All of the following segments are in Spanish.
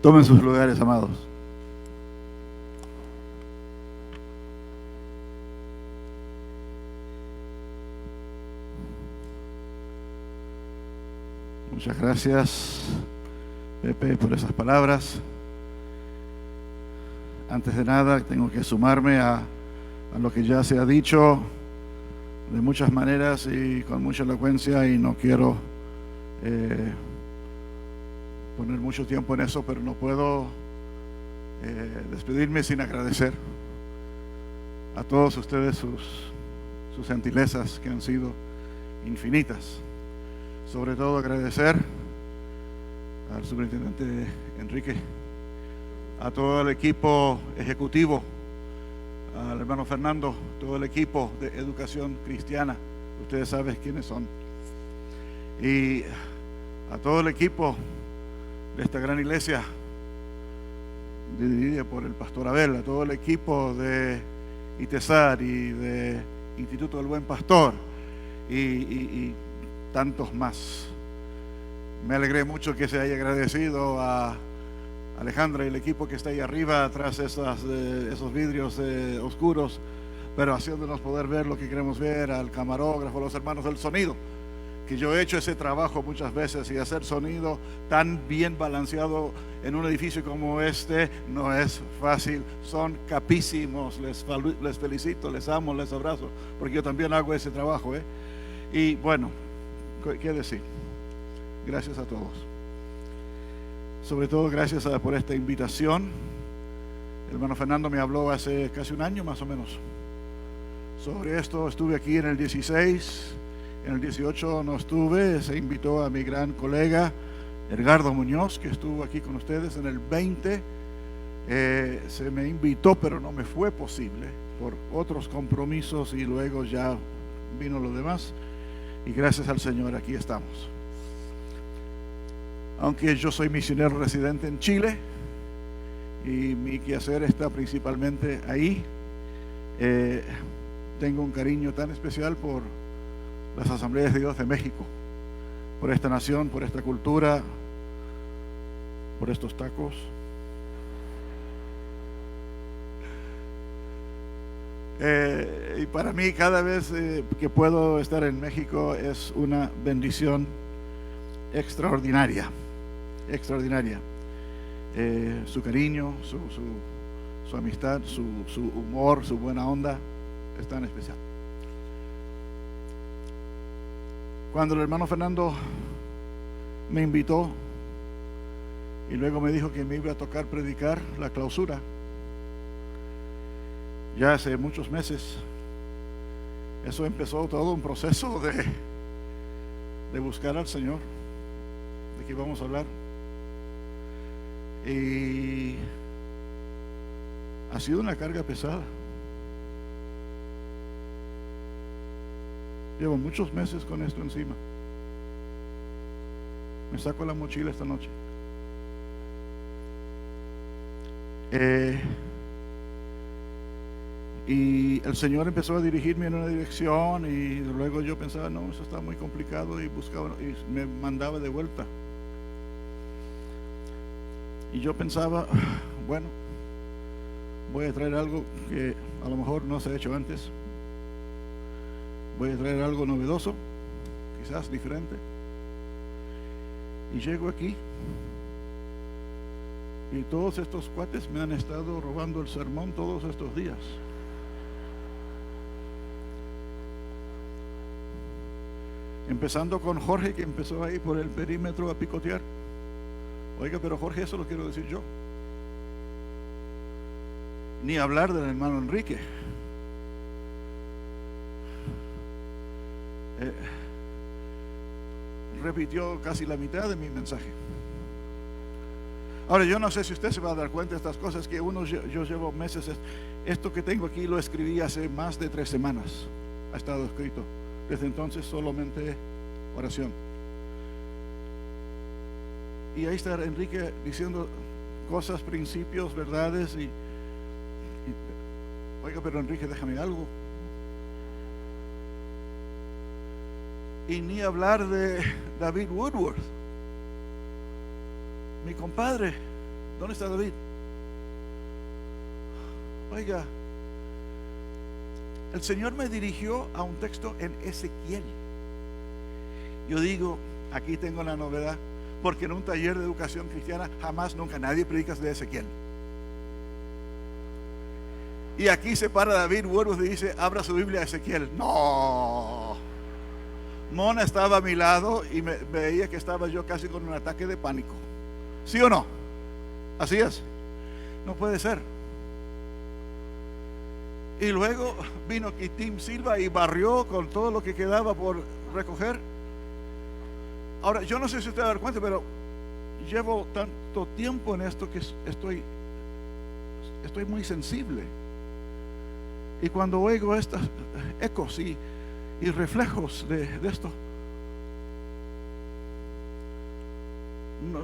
Tomen sus lugares, amados. Muchas gracias, Pepe, por esas palabras. Antes de nada, tengo que sumarme a lo que ya se ha dicho de muchas maneras y con mucha elocuencia, y no quiero poner mucho tiempo en eso, pero no puedo despedirme sin agradecer a todos ustedes sus gentilezas, que han sido infinitas. Sobre todo agradecer al superintendente Enrique, a todo el equipo ejecutivo, al hermano Fernando, todo el equipo de educación cristiana, ustedes saben quiénes son, y a todo el equipo de esta gran iglesia dirigida por el pastor Abel, a todo el equipo de ITESAR y de Instituto del Buen Pastor y tantos más. Me alegré mucho que se haya agradecido a Alejandra y el equipo que está ahí arriba, tras esos vidrios oscuros, pero haciéndonos poder ver lo que queremos ver, al camarógrafo, los hermanos del sonido, que yo he hecho ese trabajo muchas veces, y hacer sonido tan bien balanceado en un edificio como este no es fácil. Son capísimos, les felicito, les amo, les abrazo, porque yo también hago ese trabajo, Y bueno, ¿qué decir? Gracias a todos. Sobre todo gracias por esta invitación. El hermano Fernando me habló hace casi un año más o menos sobre esto. Estuve aquí en el 16, en el 18 no estuve. Se invitó a mi gran colega Edgardo Muñoz, que estuvo aquí con ustedes. En el 20 se me invitó, pero no me fue posible por otros compromisos, y luego ya vino lo demás, y gracias al Señor aquí estamos. Aunque yo soy misionero residente en Chile y mi quehacer está principalmente ahí, tengo un cariño tan especial por las Asambleas de Dios de México, por esta nación, por esta cultura, por estos tacos. Y para mí, cada vez que puedo estar en México es una bendición extraordinaria. Su cariño, su amistad, su humor, su buena onda es tan especial. Cuando el hermano Fernando me invitó y luego me dijo que me iba a tocar predicar la clausura, ya hace muchos meses, eso empezó todo un proceso de buscar al Señor, de qué vamos a hablar. Y ha sido una carga pesada. Llevo muchos meses con esto encima. Me saco la mochila esta noche. Y el Señor empezó a dirigirme en una dirección, y luego yo pensaba, no, eso está muy complicado, y buscaba y me mandaba de vuelta. Y yo pensaba, bueno, voy a traer algo que a lo mejor no se ha hecho antes. Voy a traer algo novedoso, quizás diferente. Y llego aquí y todos estos cuates me han estado robando el sermón todos estos días. Empezando con Jorge, que empezó ahí por el perímetro a picotear. Oiga, pero Jorge, eso lo quiero decir yo. Ni hablar del hermano Enrique. Repitió casi la mitad de mi mensaje. Ahora, yo no sé si usted se va a dar cuenta de estas cosas, que yo llevo meses. Esto que tengo aquí lo escribí hace más de 3 semanas. Ha estado escrito. Desde entonces solamente oración. Y ahí está Enrique diciendo cosas, principios, verdades, y oiga, pero Enrique, déjame algo. Y ni hablar de David Woodworth, mi compadre, ¿Dónde está David? Oiga, el Señor me dirigió a un texto en Ezequiel. Yo digo, aquí tengo la novedad, porque en un taller de educación cristiana jamás, nunca nadie predica de Ezequiel. Y aquí se para David Woodworth y dice, abra su Biblia a Ezequiel. No. Mona estaba a mi lado y me veía que estaba yo casi con un ataque de pánico. ¿Sí o no? Así es. No puede ser. Y luego vino Quitim Silva y barrió con todo lo que quedaba por recoger. Ahora, yo no sé si usted va a dar cuenta, pero llevo tanto tiempo en esto que estoy muy sensible. Y cuando oigo estos ecos y reflejos de esto,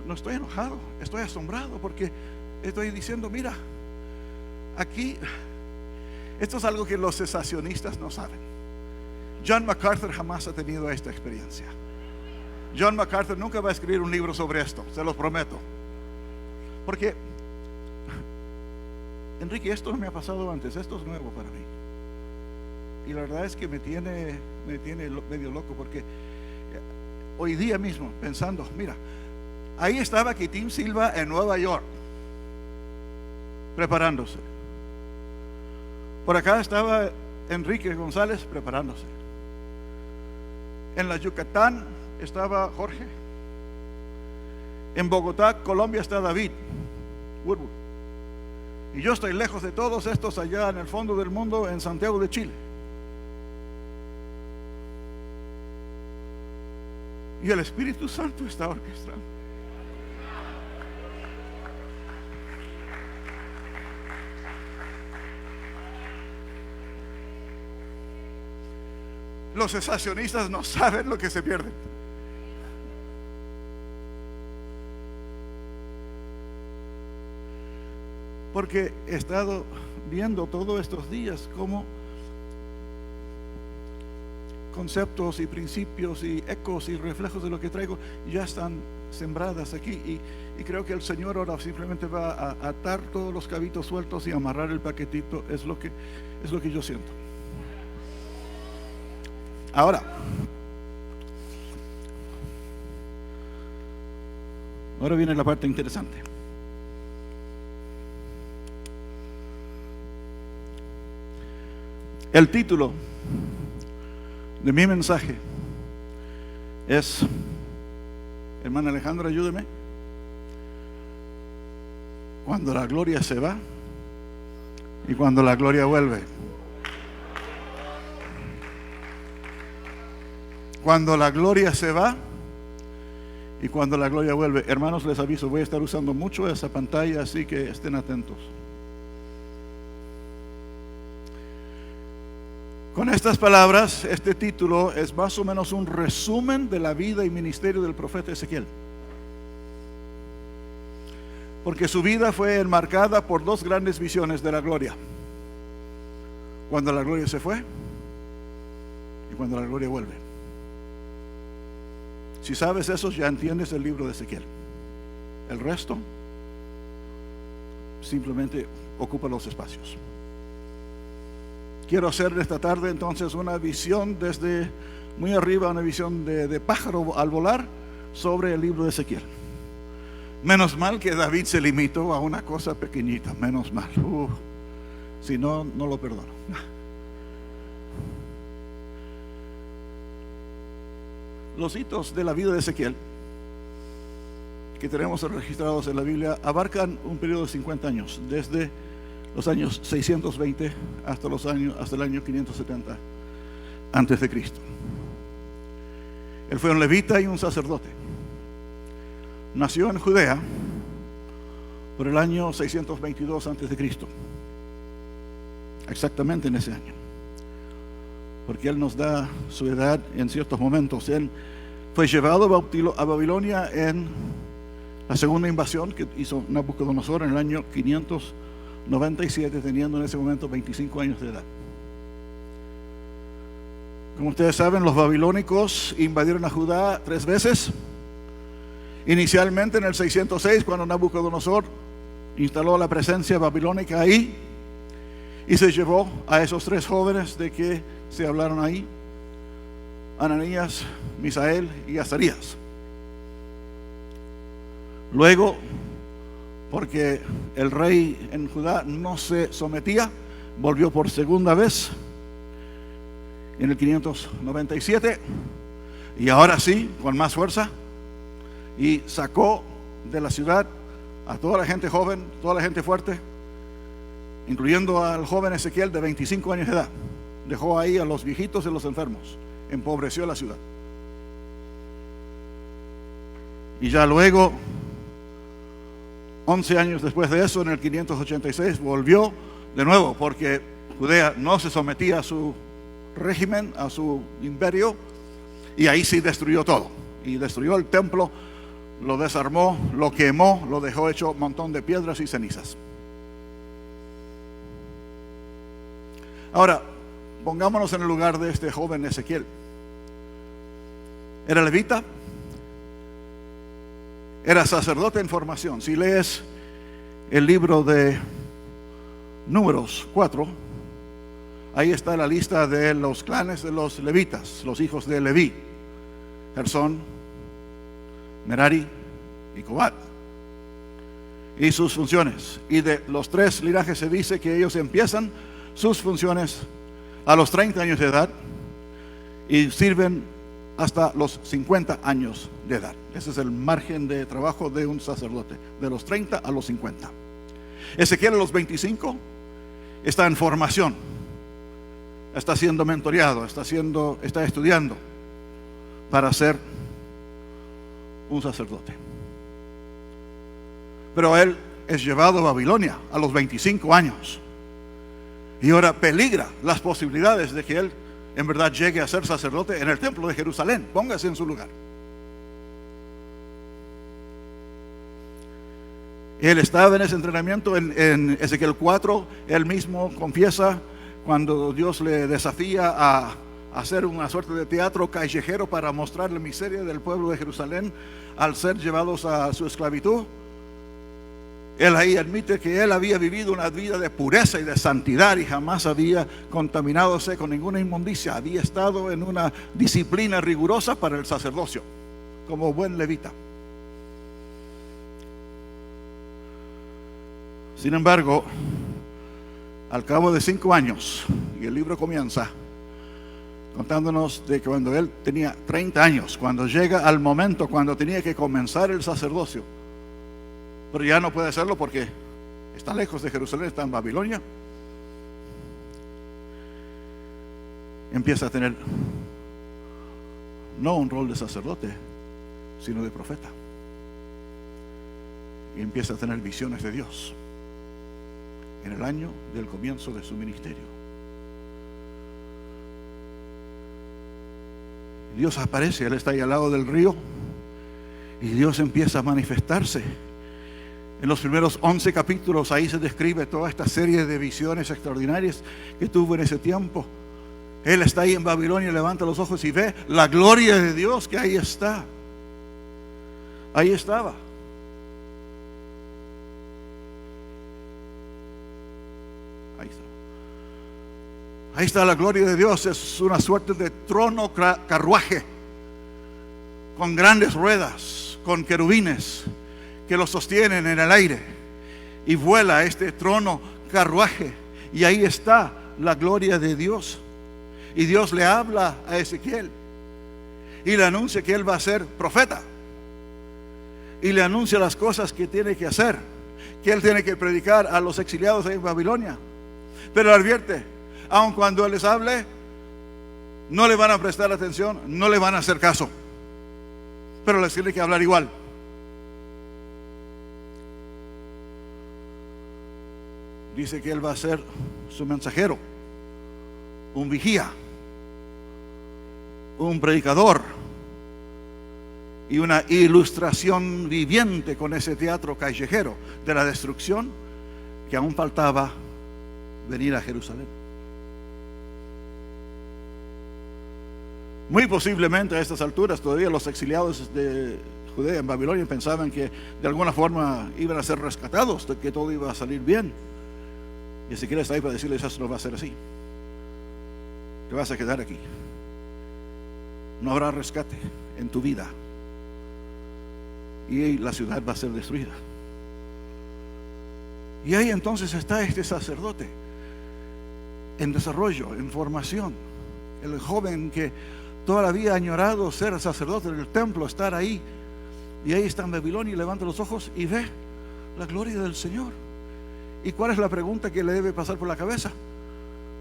no estoy enojado, estoy asombrado, porque estoy diciendo, mira, aquí, esto es algo que los cesacionistas no saben. John MacArthur jamás ha tenido esta experiencia. John MacArthur nunca va a escribir un libro sobre esto, se los prometo. Porque, Enrique, esto no me ha pasado antes, esto es nuevo para mí. Y la verdad es que me tiene medio loco, porque hoy día mismo, pensando, mira, ahí estaba Quitim Silva en Nueva York, preparándose. Por acá estaba Enrique González preparándose. En la Yucatán estaba Jorge. En Bogotá, Colombia, está David Woodworth. Y yo estoy lejos de todos estos allá en el fondo del mundo, en Santiago de Chile. Y el Espíritu Santo está orquestando. Los cesacionistas no saben lo que se pierden. Porque he estado viendo todos estos días cómo conceptos y principios y ecos y reflejos de lo que traigo ya están sembradas aquí, y creo que el Señor ahora simplemente va a atar todos los cabitos sueltos y amarrar el paquetito. Es lo que yo siento. Ahora viene la parte interesante. El título de mi mensaje es, hermana Alejandra, ayúdeme. Cuando la gloria se va y cuando la gloria vuelve. Cuando la gloria se va y cuando la gloria vuelve. Hermanos, les aviso, voy a estar usando mucho esa pantalla, así que estén atentos. Con estas palabras, este título es más o menos un resumen de la vida y ministerio del profeta Ezequiel. Porque su vida fue enmarcada por dos grandes visiones de la gloria. Cuando la gloria se fue y cuando la gloria vuelve. Si sabes eso, ya entiendes el libro de Ezequiel. El resto simplemente ocupa los espacios. Quiero hacer esta tarde entonces una visión desde muy arriba, una visión de pájaro al volar sobre el libro de Ezequiel. Menos mal que David se limitó a una cosa pequeñita, menos mal. Si no, no lo perdono. Los hitos de la vida de Ezequiel que tenemos registrados en la Biblia abarcan un periodo de 50 años, desde los años 620 hasta el año 570 antes de Cristo. Él fue un levita y un sacerdote. Nació en Judea por el año 622 antes de Cristo, exactamente en ese año, porque él nos da su edad en ciertos momentos. Él fue llevado a Babilonia en la segunda invasión que hizo Nabucodonosor en el año 597, teniendo en ese momento 25 años de edad. Como ustedes saben, los babilónicos invadieron a Judá 3 veces. Inicialmente en el 606, cuando Nabucodonosor instaló la presencia babilónica ahí y se llevó a esos 3 jóvenes de que se hablaron ahí: Ananías, Misael y Azarías. Luego, porque el rey en Judá no se sometía, volvió por segunda vez en el 597, y ahora sí, con más fuerza, y sacó de la ciudad a toda la gente joven, toda la gente fuerte, incluyendo al joven Ezequiel de 25 años de edad. Dejó ahí a los viejitos y los enfermos, empobreció la ciudad. Y ya luego, 11 años después de eso, en el 586, volvió de nuevo, porque Judea no se sometía a su régimen, a su imperio, y ahí sí destruyó todo. Y destruyó el templo, lo desarmó, lo quemó, lo dejó hecho un montón de piedras y cenizas. Ahora, pongámonos en el lugar de este joven Ezequiel. Era levita, era sacerdote en formación. Si lees el libro de Números 4, ahí está la lista de los clanes de los levitas, los hijos de Leví: Gersón, Merari y Cobat, y sus funciones. Y de los 3 linajes se dice que ellos empiezan sus funciones a los 30 años de edad y sirven hasta los 50 años de edad. Ese es el margen de trabajo de un sacerdote, de los 30 a los 50. Ezequiel a los 25 está en formación, está siendo mentoreado, está estudiando para ser un sacerdote. Pero él es llevado a Babilonia a los 25 años, y ahora peligra las posibilidades de que él en verdad llegue a ser sacerdote en el templo de Jerusalén. Póngase en su lugar. Él estaba en ese entrenamiento. En Ezequiel 4, él mismo confiesa cuando Dios le desafía a hacer una suerte de teatro callejero para mostrar la miseria del pueblo de Jerusalén al ser llevados a su esclavitud. Él ahí admite que él había vivido una vida de pureza y de santidad y jamás había contaminadose con ninguna inmundicia. Había estado en una disciplina rigurosa para el sacerdocio, como buen levita. Sin embargo, al cabo de 5 años, y el libro comienza contándonos de que cuando él tenía 30 años, cuando llega al momento cuando tenía que comenzar el sacerdocio, pero ya no puede hacerlo porque está lejos de Jerusalén, está en Babilonia, empieza a tener no un rol de sacerdote, sino de profeta, y empieza a tener visiones de Dios en el año del comienzo de su ministerio. Dios aparece, él está ahí al lado del río, y Dios empieza a manifestarse. En los primeros 11 capítulos ahí se describe toda esta serie de visiones extraordinarias que tuvo en ese tiempo. Él está ahí en Babilonia, levanta los ojos y ve la gloria de Dios que ahí está. Ahí estaba. Ahí está la gloria de Dios. Es una suerte de trono carruaje con grandes ruedas, con querubines que lo sostienen en el aire, y vuela este trono carruaje, y ahí está la gloria de Dios. Y Dios le habla a Ezequiel y le anuncia que él va a ser profeta, y le anuncia las cosas que tiene que hacer, que él tiene que predicar a los exiliados en Babilonia. Pero le advierte: aun cuando él les hable, no le van a prestar atención, no le van a hacer caso, pero les tiene que hablar igual. Dice que él va a ser su mensajero, un vigía, un predicador y una ilustración viviente con ese teatro callejero de la destrucción que aún faltaba venir a Jerusalén. Muy posiblemente a estas alturas todavía los exiliados de Judea, en Babilonia, pensaban que de alguna forma iban a ser rescatados, que todo iba a salir bien. Y Ezequiel está ahí para decirles: eso no va a ser así. Te vas a quedar aquí. No habrá rescate en tu vida. Y la ciudad va a ser destruida. Y ahí entonces está este sacerdote en desarrollo, en formación. El joven que todavía ha añorado ser sacerdote del templo, estar ahí. Y ahí está en Babilonia y levanta los ojos y ve la gloria del Señor. ¿Y cuál es la pregunta que le debe pasar por la cabeza?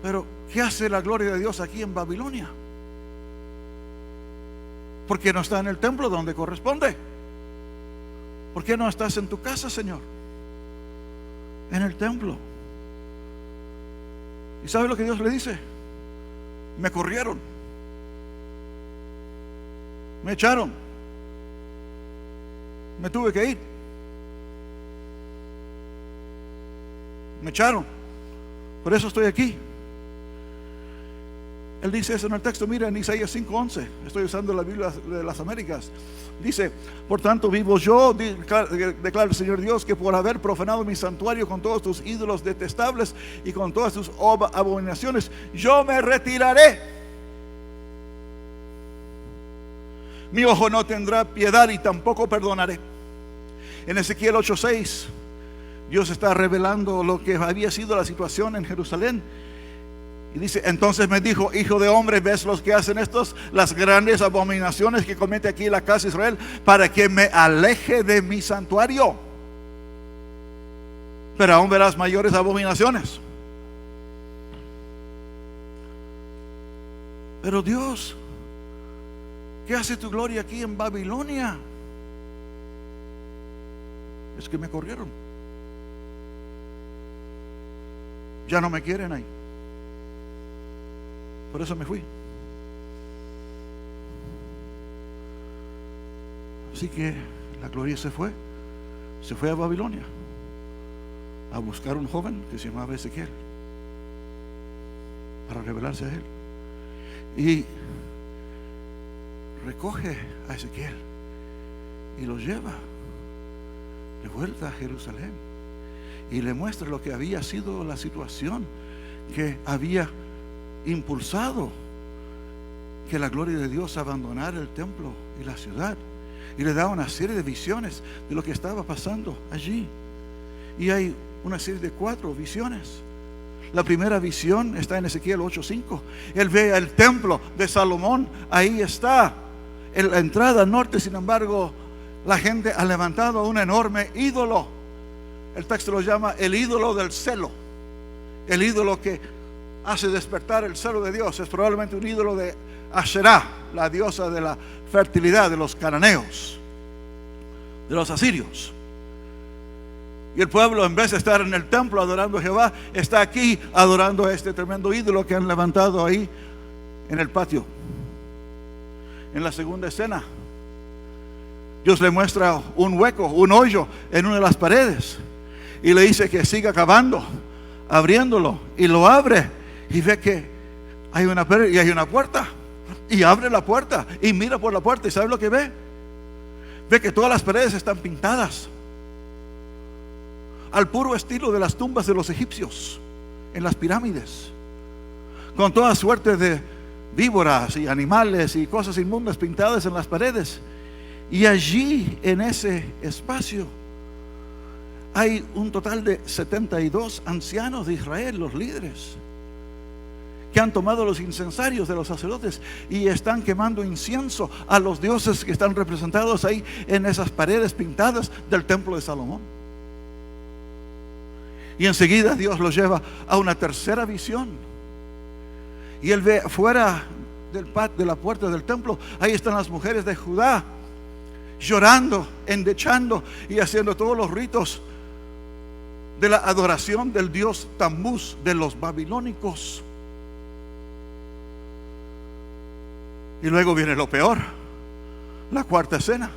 Pero, ¿qué hace la gloria de Dios aquí en Babilonia? ¿Por qué no está en el templo donde corresponde? ¿Por qué no estás en tu casa, Señor? En el templo. ¿Y sabe lo que Dios le dice? Me corrieron, me echaron, me tuve que ir, me echaron, por eso estoy aquí. Él dice eso en el texto. Mira, en Isaías 5:11, estoy usando la Biblia de las Américas. Dice: por tanto vivo yo, declara el Señor Dios, que por haber profanado mi santuario con todos tus ídolos detestables y con todas tus abominaciones, yo me retiraré. Mi ojo no tendrá piedad y tampoco perdonaré. En Ezequiel 8:6, Dios está revelando lo que había sido la situación en Jerusalén. Y dice: entonces me dijo: hijo de hombre, ¿ves los que hacen estos, las grandes abominaciones que comete aquí la casa de Israel, para que me aleje de mi santuario? Pero aún verás mayores abominaciones. Pero Dios, ¿qué hace tu gloria aquí en Babilonia? Es que me corrieron. Ya no me quieren ahí. Por eso me fui. Así que la gloria se fue a Babilonia a buscar un joven que se llamaba Ezequiel para revelarse a él. Y recoge a Ezequiel y lo lleva de vuelta a Jerusalén y le muestra lo que había sido la situación que había impulsado que la gloria de Dios abandonara el templo y la ciudad, y le da una serie de visiones de lo que estaba pasando allí. Y hay una serie de 4 visiones. La primera visión está en Ezequiel 8:5. Él ve el templo de Salomón, ahí está en la entrada norte. Sin embargo, la gente ha levantado un enorme ídolo. El texto lo llama el ídolo del celo, el ídolo que hace despertar el celo de Dios. Es probablemente un ídolo de Asherá, la diosa de la fertilidad de los cananeos, de los asirios. Y el pueblo, en vez de estar en el templo adorando a Jehová, está aquí adorando a este tremendo ídolo que han levantado ahí en el patio. En la segunda escena, Dios le muestra un hueco, un hoyo en una de las paredes, y le dice que siga cavando, abriéndolo, y lo abre. Y ve que hay una pared y hay una puerta. Y abre la puerta y mira por la puerta. ¿Y sabe lo que ve? Ve que todas las paredes están pintadas al puro estilo de las tumbas de los egipcios en las pirámides, con toda suerte de víboras y animales y cosas inmundas pintadas en las paredes. Y allí, en ese espacio, hay un total de 72 ancianos de Israel, los líderes, que han tomado los incensarios de los sacerdotes y están quemando incienso a los dioses que están representados ahí en esas paredes pintadas del templo de Salomón. Y enseguida Dios los lleva a una tercera visión, y él ve fuera de la puerta del templo, ahí están las mujeres de Judá llorando, endechando y haciendo todos los ritos de la adoración del dios Tammuz de los babilónicos. Y luego viene lo peor, la cuarta escena.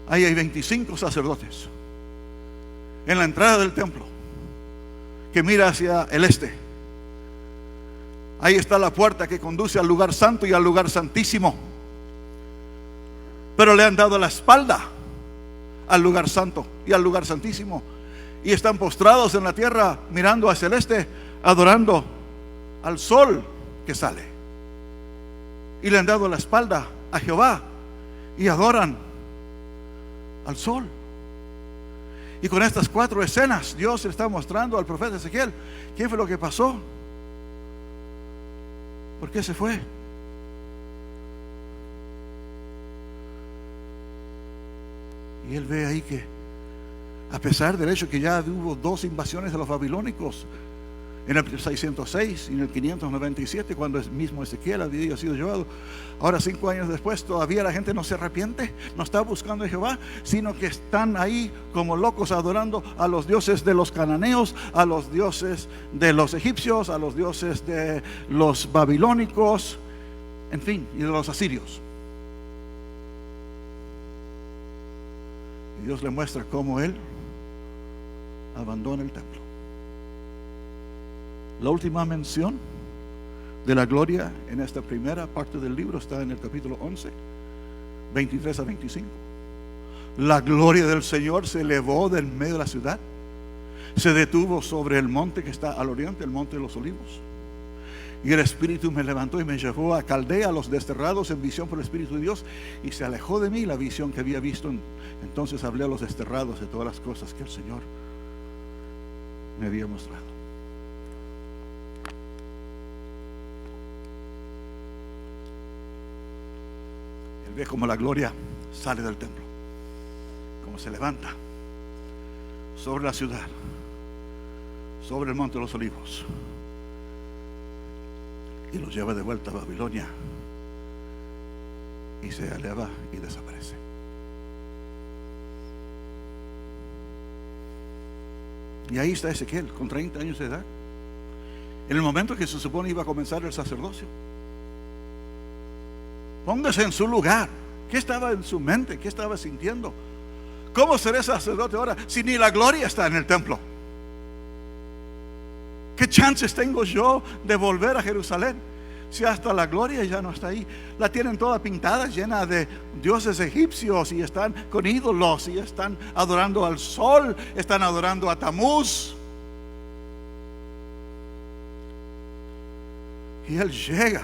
Ahí hay 25 sacerdotes en la entrada del templo que mira hacia el este. Ahí está la puerta que conduce al lugar santo y al lugar santísimo. pero le han dado la espalda al lugar santo y al lugar santísimo, y están postrados en la tierra mirando hacia el este, adorando al sol que sale. Y le han dado la espalda a Jehová y adoran al sol. Y con estas 4 escenas Dios le está mostrando al profeta Ezequiel qué fue lo que pasó, por qué se fue. Y él ve ahí que, a pesar del hecho que ya hubo 2 invasiones de los babilónicos, en el 606 y en el 597, cuando el mismo Ezequiel había sido llevado, ahora 5 años después todavía la gente no se arrepiente, no está buscando a Jehová, sino que están ahí como locos adorando a los dioses de los cananeos, a los dioses de los egipcios, a los dioses de los babilónicos, en fin, y de los asirios. Y Dios le muestra cómo él abandona el templo. La última mención de la gloria en esta primera parte del libro está en el capítulo 11, 23 a 25. La gloria del Señor se elevó del medio de la ciudad, se detuvo sobre el monte que está al oriente, el monte de los olivos. Y el Espíritu me levantó y me llevó a Caldea, a los desterrados en visión por el Espíritu de Dios, y se alejó de mí la visión que había visto. Entonces hablé a los desterrados de todas las cosas que el Señor me había mostrado. Él ve como la gloria sale del templo, como se levanta sobre la ciudad, sobre el monte de los olivos, y lo lleva de vuelta a Babilonia, y se eleva y desaparece. Y ahí está Ezequiel con 30 años de edad, en el momento que se supone iba a comenzar el sacerdocio. Póngase en su lugar. ¿Qué estaba en su mente? ¿Qué estaba sintiendo? ¿Cómo seré sacerdote ahora si ni la gloria está en el templo? ¿Qué chances tengo yo de volver a Jerusalén si hasta la gloria ya no está ahí? La tienen toda pintada, llena de dioses egipcios, y están con ídolos, y están adorando al sol, están adorando a Tamuz. Y él llega,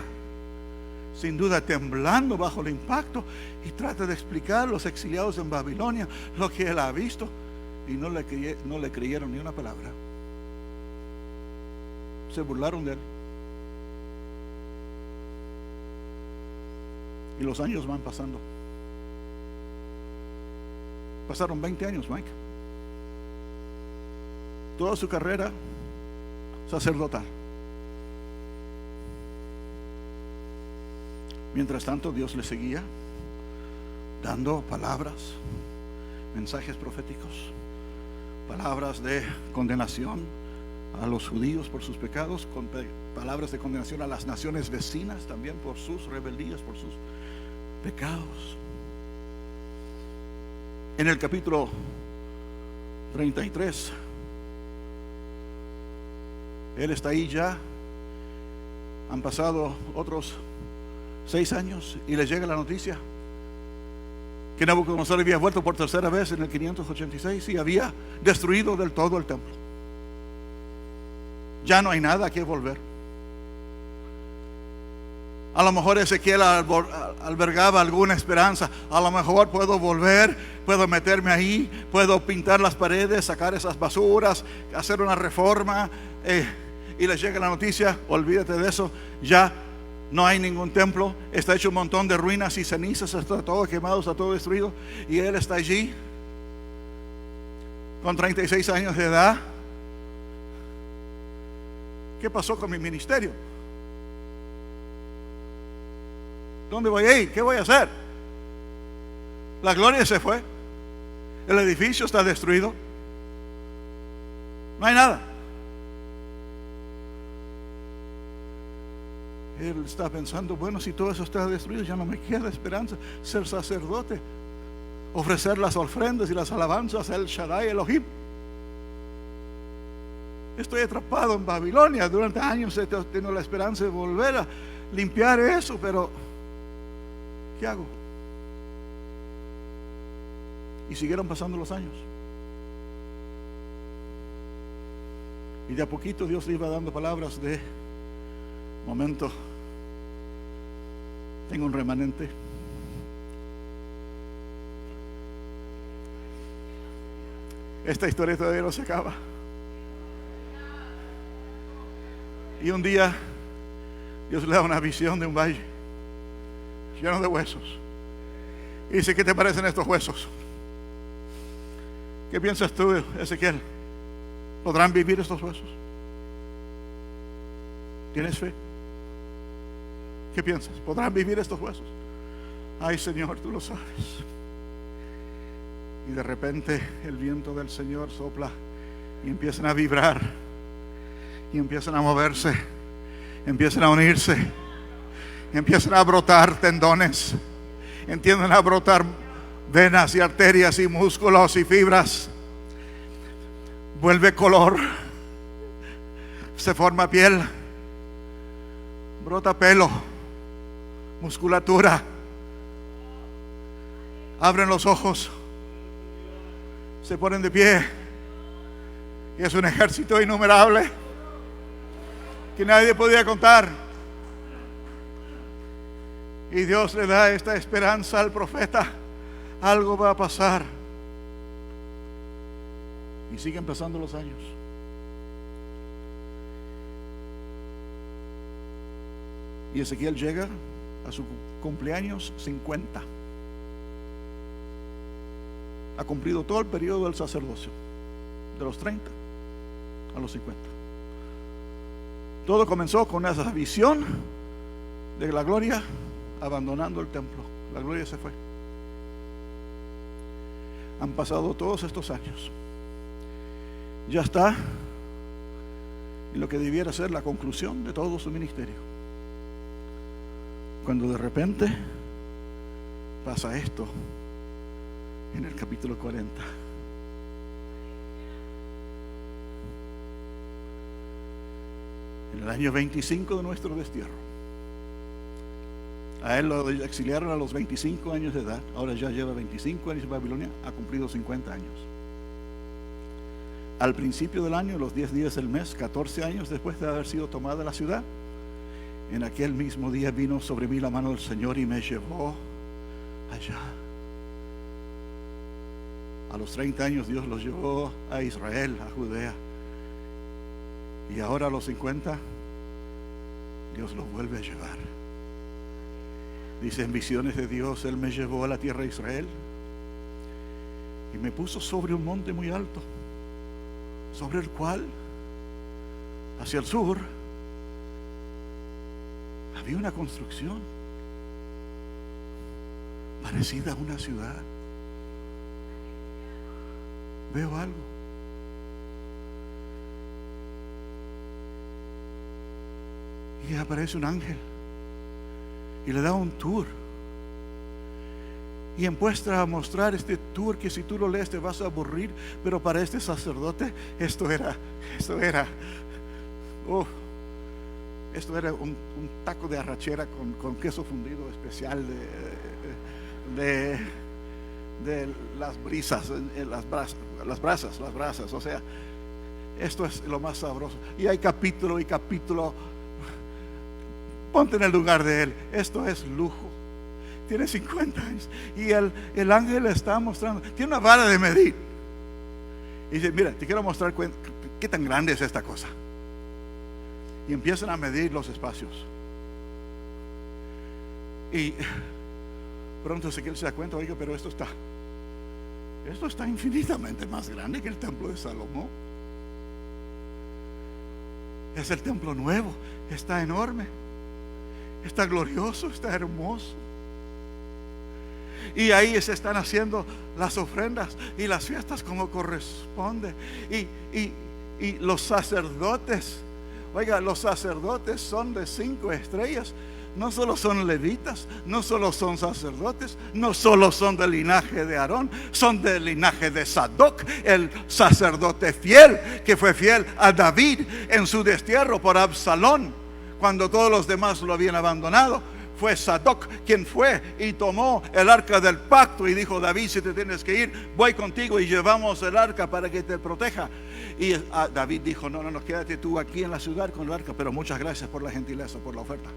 sin duda temblando bajo el impacto, y trata de explicar a los exiliados en Babilonia lo que él ha visto, y no le creyeron ni una palabra. Se burlaron de él. Y los años van pasando. Pasaron 20 años, Mike. Toda su carrera sacerdotal. Mientras tanto, Dios le seguía dando palabras, mensajes proféticos, palabras de condenación a los judíos por sus pecados, con palabras de condenación a las naciones vecinas también por sus rebeldías, por sus pecados. En el capítulo 33, él está ahí ya. Han pasado otros 6 años y le llega la noticia que Nabucodonosor había vuelto por tercera vez en el 586 y había destruido del todo el templo. Ya no hay nada que volver. A lo mejor Ezequiel albergaba alguna esperanza. A lo mejor puedo volver, puedo meterme ahí, puedo pintar las paredes, sacar esas basuras, hacer una reforma. Y les llega la noticia: olvídate de eso, ya no hay ningún templo, está hecho un montón de ruinas y cenizas, está todo quemado, está todo destruido. Y él está allí con 36 años de edad. ¿Qué pasó con mi ministerio? ¿Dónde voy a ir? ¿Qué voy a hacer? La gloria se fue, el edificio está destruido, no hay nada. Él está pensando: bueno, si todo eso está destruido, ya no me queda esperanza ser sacerdote, ofrecer las ofrendas y las alabanzas a El Shaddai Elohim. Estoy atrapado en Babilonia. Durante años he tenido la esperanza de volver a limpiar eso, pero ¿qué hago? Y siguieron pasando los años. Y de a poquito Dios le iba dando palabras de: momento, tengo un remanente. Esta historia todavía no se acaba. Y un día Dios le da una visión de un valle lleno de huesos. Y dice: ¿qué te parecen estos huesos? ¿Qué piensas tú, Ezequiel? ¿Podrán vivir estos huesos? ¿Tienes fe? ¿Qué piensas? ¿Podrán vivir estos huesos? Ay, Señor, tú lo sabes. Y de repente el viento del Señor sopla y empiezan a vibrar, y empiezan a moverse, empiezan a unirse, empiezan a brotar tendones, empiezan a brotar venas y arterias y músculos y fibras. Vuelve color, se forma piel, brota pelo, musculatura, abren los ojos, se ponen de pie, y es un ejército innumerable que nadie podía contar. Y Dios le da esta esperanza al profeta: algo va a pasar. Y siguen pasando los años. Y Ezequiel llega a su cumpleaños 50. Ha cumplido todo el periodo del sacerdocio, de los 30 a los 50. Todo comenzó con esa visión de la gloria abandonando el templo. La gloria se fue. Han pasado todos estos años. Ya está en lo que debiera ser la conclusión de todo su ministerio, cuando de repente pasa esto en el capítulo 40. En el año 25 de nuestro destierro, a él lo exiliaron a los 25 años de edad. Ahora ya lleva 25 años en Babilonia, ha cumplido 50 años. Al principio del año, los 10 días del mes, 14 años después de haber sido tomada la ciudad, en aquel mismo día vino sobre mí la mano del Señor y me llevó allá. A los 30 años Dios los llevó a Israel, a Judea. Y ahora a los 50 Dios los vuelve a llevar. Dice: en visiones de Dios Él me llevó a la tierra de Israel y me puso sobre un monte muy alto, sobre el cual, hacia el sur, había una construcción parecida a una ciudad. Veo algo. Y aparece un ángel y le da un tour. Y empieza a mostrar este tour que si tú lo lees te vas a aburrir, pero para este sacerdote esto era un taco de arrachera con queso fundido especial de las brisas, las brasas. O sea, esto es lo más sabroso. Y hay capítulo y capítulo. Ponte en el lugar de él. Esto es lujo. Tiene 50 años y el ángel le está mostrando. Tiene una vara de medir y dice: mira, te quiero mostrar qué tan grande es esta cosa. Y empiezan a medir los espacios. Y pronto Ezequiel se da cuenta: oiga, pero esto está infinitamente más grande que el templo de Salomón. Es el templo nuevo, está enorme, está glorioso, está hermoso. Y ahí se están haciendo las ofrendas y las fiestas como corresponde. Y los sacerdotes, oiga, los sacerdotes son de 5 estrellas. No solo son levitas, no solo son sacerdotes, no solo son del linaje de Aarón, son del linaje de Sadoc, el sacerdote fiel, que fue fiel a David en su destierro por Absalón, cuando todos los demás lo habían abandonado. fue Sadoc quien fue y tomó el arca del pacto y dijo: David, si te tienes que ir, voy contigo y llevamos el arca para que te proteja. Y David dijo: no, quédate tú aquí en la ciudad con el arca, pero muchas gracias por la gentileza, por la oferta.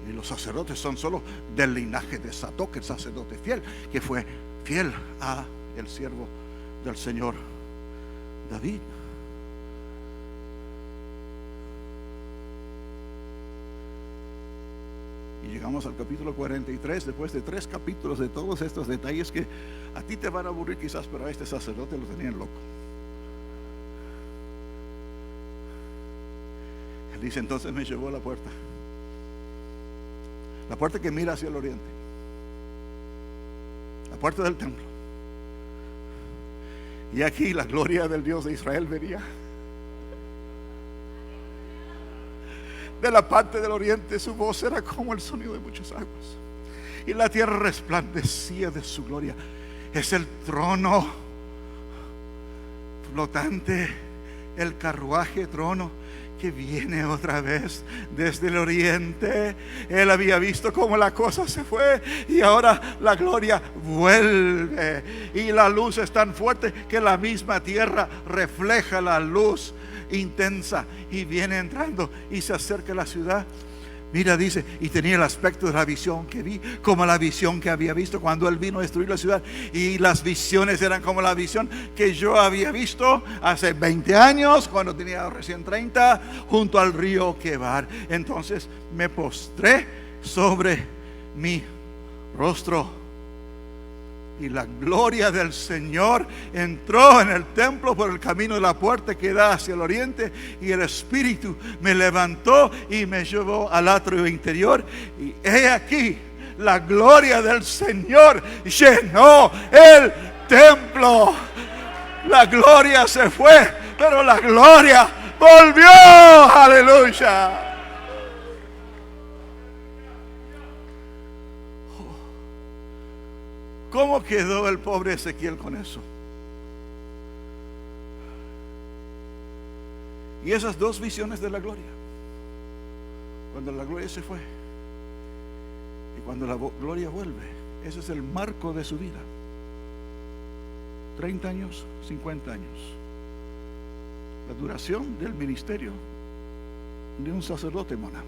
Y los sacerdotes son solo del linaje de Sadoc, el sacerdote fiel, que fue fiel a el siervo del Señor David. Y llegamos al capítulo 43, después de 3 capítulos de todos estos detalles que a ti te van a aburrir quizás, pero a este sacerdote lo tenían loco. Él dice: entonces me llevó a la puerta que mira hacia el oriente, la puerta del templo. Y aquí la gloria del Dios de Israel venía de la parte del oriente. Su voz era como el sonido de muchas aguas, y la tierra resplandecía de su gloria. Es el trono flotante, el carruaje trono que viene otra vez desde el oriente. Él había visto cómo la cosa se fue, y ahora la gloria vuelve, y la luz es tan fuerte que la misma tierra refleja la luz intensa, y viene entrando y se acerca a la ciudad. Mira, dice, y tenía el aspecto de la visión que vi, como la visión que había visto cuando él vino a destruir la ciudad. Y las visiones eran como la visión que yo había visto hace 20 años, cuando tenía recién 30, junto al río Quebar. Entonces me postré sobre mi rostro, y la gloria del Señor entró en el templo por el camino de la puerta que da hacia el oriente, y el Espíritu me levantó y me llevó al atrio interior, y he aquí la gloria del Señor llenó el templo. La gloria se fue, pero la gloria volvió. Aleluya. ¿Cómo quedó el pobre Ezequiel con eso? Y esas 2 visiones de la gloria, cuando la gloria se fue y cuando la gloria vuelve, ese es el marco de su vida. 30 años, 50 años, la duración del ministerio de un sacerdote mona.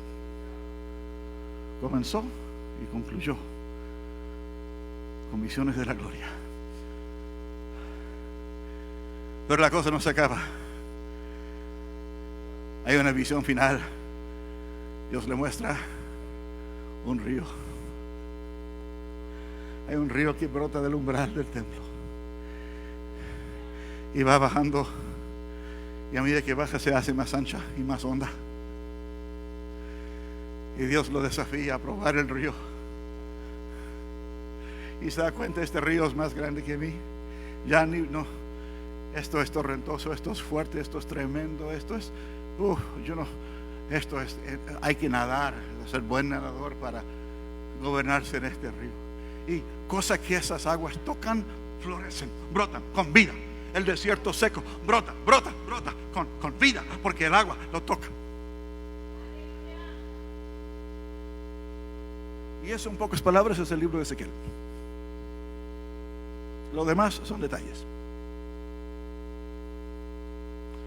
Comenzó y concluyó con visiones de la gloria. Pero la cosa no se acaba. Hay una visión final. Dios le muestra un río. Hay un río que brota del umbral del templo y va bajando, y a medida que baja se hace más ancha y más honda, y Dios lo desafía a probar el río. Y se da cuenta: este río es más grande que mí. Ya no, esto es torrentoso, esto es fuerte, esto es tremendo, esto es, hay que nadar, ser buen nadador para gobernarse en este río. Y cosas que esas aguas tocan, florecen, brotan con vida. El desierto seco brota con vida, porque el agua lo toca. Y eso, en pocas palabras, es el libro de Ezequiel. Lo demás son detalles.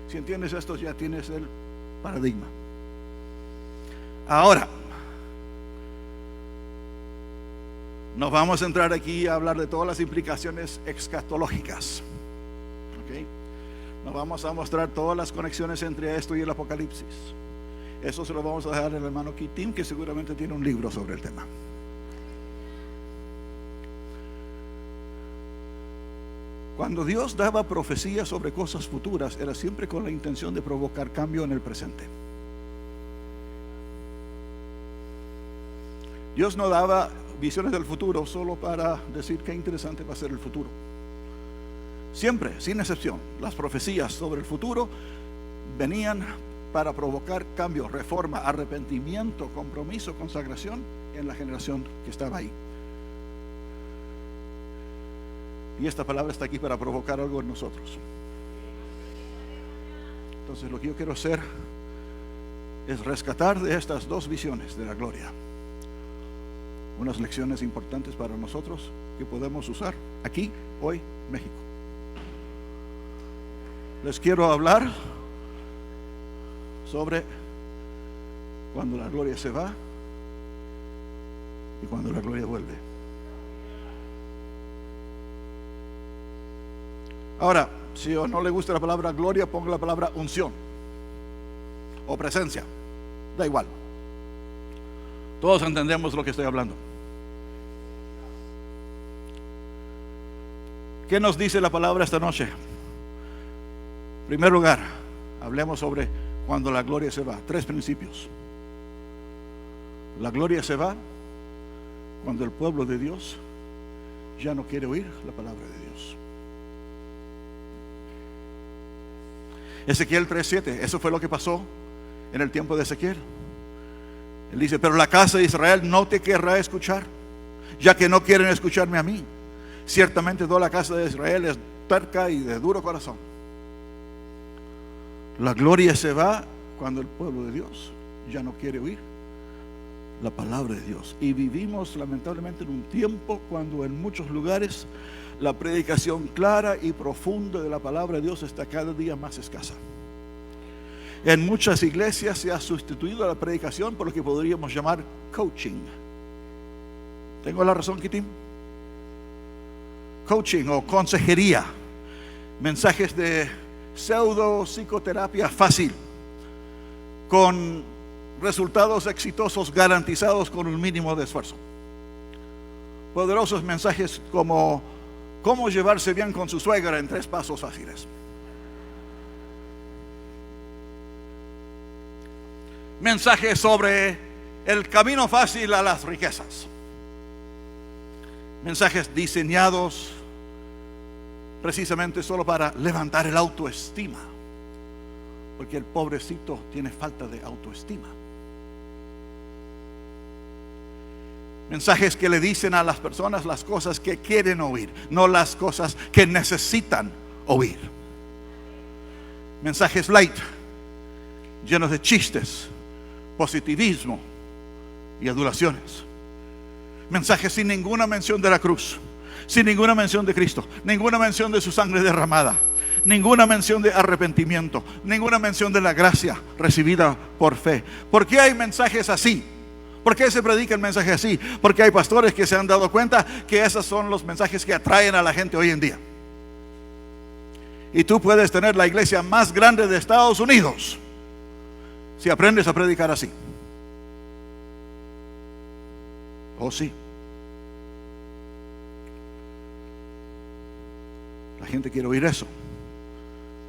Si entiendes esto, ya tienes el paradigma. Ahora, nos vamos a entrar aquí a hablar de todas las implicaciones escatológicas. ¿Okay? Nos vamos a mostrar todas las conexiones entre esto y el Apocalipsis. Eso se lo vamos a dejar al hermano Kitim, que seguramente tiene un libro sobre el tema. Cuando Dios daba profecías sobre cosas futuras, era siempre con la intención de provocar cambio en el presente. Dios no daba visiones del futuro solo para decir qué interesante va a ser el futuro. Siempre, sin excepción, las profecías sobre el futuro venían para provocar cambio, reforma, arrepentimiento, compromiso, consagración en la generación que estaba ahí. Y esta palabra está aquí para provocar algo en nosotros. Entonces, lo que yo quiero hacer es rescatar de estas dos visiones de la gloria unas lecciones importantes para nosotros que podemos usar aquí, hoy, México. Les quiero hablar sobre cuando la gloria se va y cuando la gloria vuelve. Ahora, si no le gusta la palabra gloria, ponga la palabra unción o presencia, da igual. Todos entendemos lo que estoy hablando. ¿Qué nos dice la palabra esta noche? En primer lugar, hablemos sobre cuando la gloria se va. 3 principios. La gloria se va cuando el pueblo de Dios ya no quiere oír la palabra de Dios. Ezequiel 3:7, eso fue lo que pasó en el tiempo de Ezequiel. Él dice: pero la casa de Israel no te querrá escuchar, ya que no quieren escucharme a mí. Ciertamente toda la casa de Israel es terca y de duro corazón. La gloria se va cuando el pueblo de Dios ya no quiere oír la palabra de Dios. Y vivimos lamentablemente en un tiempo cuando en muchos lugares la predicación clara y profunda de la palabra de Dios está cada día más escasa. En muchas iglesias se ha sustituido la predicación por lo que podríamos llamar coaching. ¿Tengo la razón, Kitim? Coaching o consejería, mensajes de pseudo psicoterapia fácil, con resultados exitosos garantizados con un mínimo de esfuerzo. Poderosos mensajes como cómo llevarse bien con su suegra en 3 pasos fáciles. Mensajes sobre el camino fácil a las riquezas. Mensajes diseñados precisamente solo para levantar el autoestima, porque el pobrecito tiene falta de autoestima. Mensajes que le dicen a las personas las cosas que quieren oír, no las cosas que necesitan oír. Mensajes light, llenos de chistes, positivismo y adulaciones. Mensajes sin ninguna mención de la cruz, sin ninguna mención de Cristo, ninguna mención de su sangre derramada, ninguna mención de arrepentimiento, ninguna mención de la gracia recibida por fe. ¿Por qué hay mensajes así? ¿Por qué se predica el mensaje así? Porque hay pastores que se han dado cuenta que esos son los mensajes que atraen a la gente hoy en día. Y tú puedes tener la iglesia más grande de Estados Unidos si aprendes a predicar así. ¿Oh sí? La gente quiere oír eso.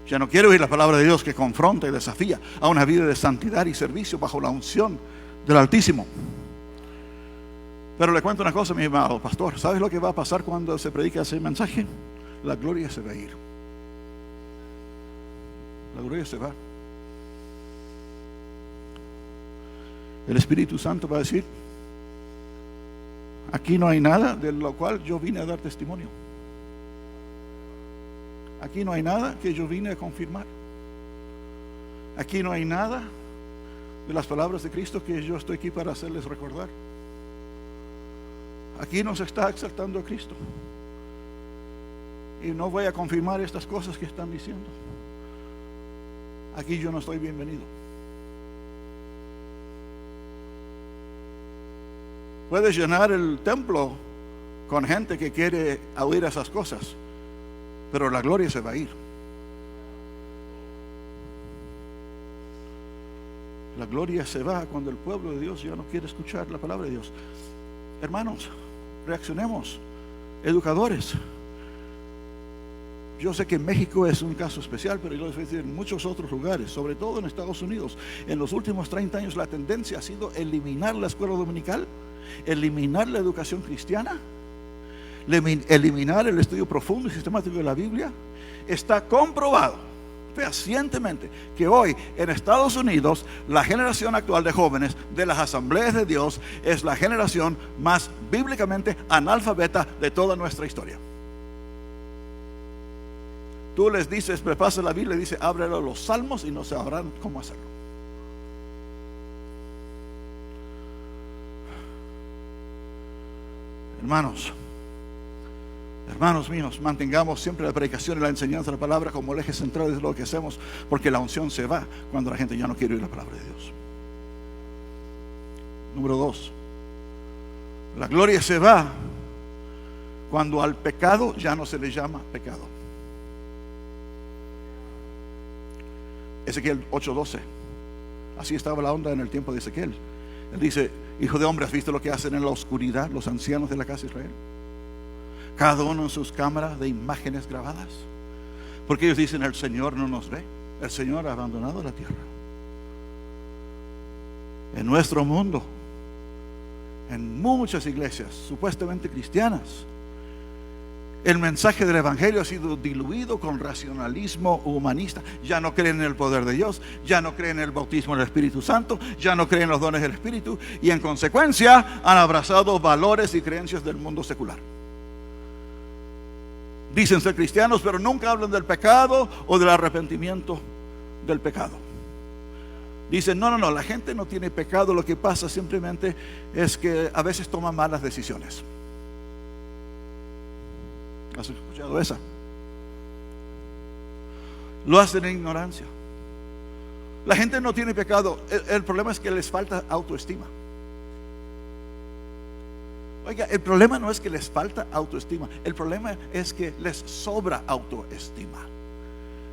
Ya no quiere oír la palabra de Dios que confronta y desafía a una vida de santidad y servicio bajo la unción del Altísimo. Pero le cuento una cosa, mi amado pastor. ¿Sabes lo que va a pasar cuando se predica ese mensaje? La gloria se va a ir. La gloria se va. El Espíritu Santo va a decir: aquí no hay nada de lo cual yo vine a dar testimonio. Aquí no hay nada que yo vine a confirmar. Aquí no hay nada de las palabras de Cristo que yo estoy aquí para hacerles recordar. Aquí no se está exaltando a Cristo. Y no voy a confirmar estas cosas que están diciendo. Aquí yo no estoy bienvenido. Puedes llenar el templo con gente que quiere oír esas cosas, pero la gloria se va a ir. La gloria se va cuando el pueblo de Dios ya no quiere escuchar la palabra de Dios. Hermanos, reaccionemos. Educadores, yo sé que México es un caso especial, pero yo les voy a decir, en muchos otros lugares, sobre todo en Estados Unidos, en los últimos 30 años la tendencia ha sido eliminar la escuela dominical, eliminar la educación cristiana, eliminar el estudio profundo y sistemático de la Biblia. Está comprobado fehacientemente que hoy en Estados Unidos la generación actual de jóvenes de las asambleas de Dios es la generación más bíblicamente analfabeta de toda nuestra historia. Tú les dices, prepasa la Biblia, dice ábrelo los salmos y no sabrán cómo hacerlo. Hermanos míos, mantengamos siempre la predicación y la enseñanza de la palabra como el eje central de lo que hacemos, porque la unción se va cuando la gente ya no quiere oír la palabra de Dios. Número 2, la gloria se va cuando al pecado ya no se le llama pecado. Ezequiel 8:12. Así estaba la onda en el tiempo de Ezequiel. Él dice: hijo de hombre, ¿has visto lo que hacen en la oscuridad los ancianos de la casa de Israel? Cada uno en sus cámaras de imágenes grabadas. Porque ellos dicen: el Señor no nos ve, el Señor ha abandonado la tierra. En nuestro mundo, en muchas iglesias supuestamente cristianas, el mensaje del evangelio ha sido diluido con racionalismo humanista. Ya no creen en el poder de Dios, ya no creen en el bautismo del Espíritu Santo, ya no creen en los dones del Espíritu, y en consecuencia han abrazado valores y creencias del mundo secular. Dicen ser cristianos, pero nunca hablan del pecado o del arrepentimiento del pecado. Dicen: no, la gente no tiene pecado, lo que pasa simplemente es que a veces toma malas decisiones. ¿Has escuchado esa? Lo hacen en ignorancia. La gente no tiene pecado. El problema es que les falta autoestima. Oiga, el problema no es que les falta autoestima. El problema es que les sobra autoestima.